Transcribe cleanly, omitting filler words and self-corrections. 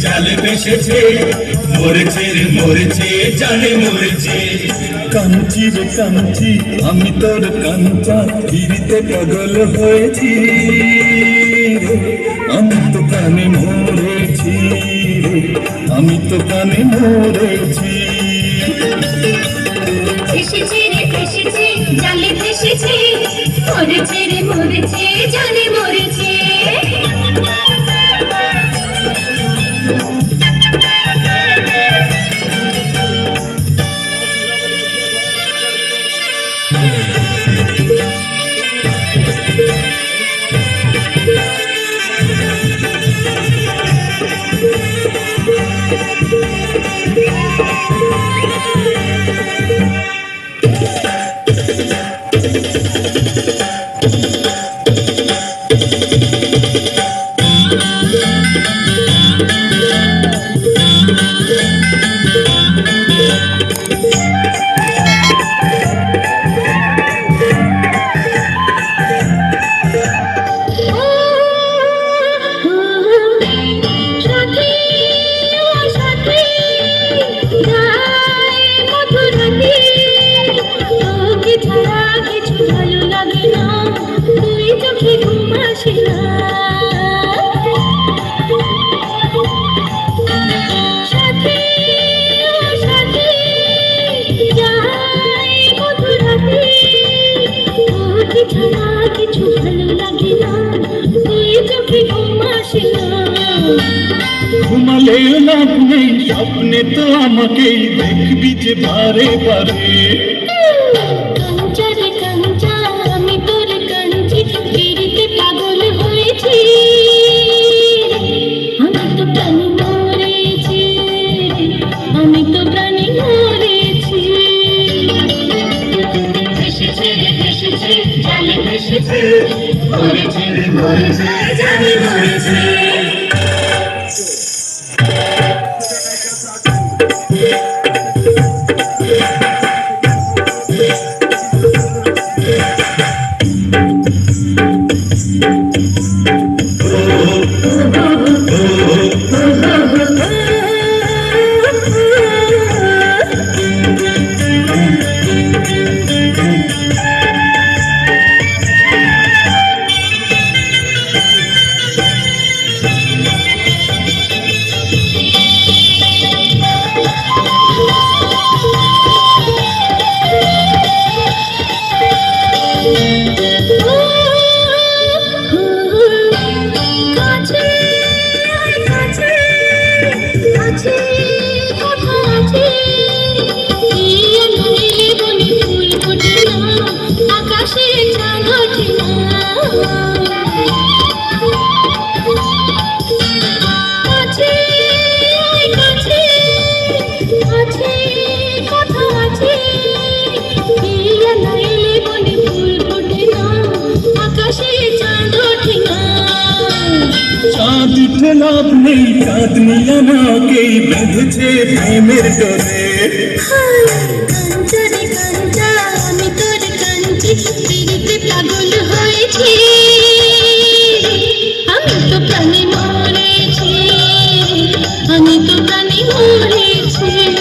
জালে বেসেছে মরেছে রে মরেছে জানে মরেছে কাঞ্চি রে কাঞ্চি আমি তোর কাঞ্চা ফিরিতে পাগল হয়েছি আমি তো কানে মরেছি আমি তো কানে মরেছি এসেছে রে এসেছে জালে ভেসেছে মরেছে রে মরেছে জানে মরেছে ঘুমালেও লাভ নেই স্বপ্নে তো আমাকেই দেখবি যে বারে বারে কাঞ্চা রে কাঞ্চা আমি তোর কাঞ্চি ফিরিতে পাগল হয়েছি আমি তো প্রাণী মরেছি আমি তো প্রাণী মরেছি ভেসেছে ভেসেছে জালে ভেসেছে মরেছে রে মরেছে জানে মরেছে লাভ নেই চাঁদনি আমাকেই বেঁধেছে প্রেমের ডোরে কাঞ্চা রে কাঞ্চা আমি তোর কাঞ্চি ফিরিতে পাগল হয়েছি আমি তো প্রাণী মরেছি আমি তো প্রাণী মরেছি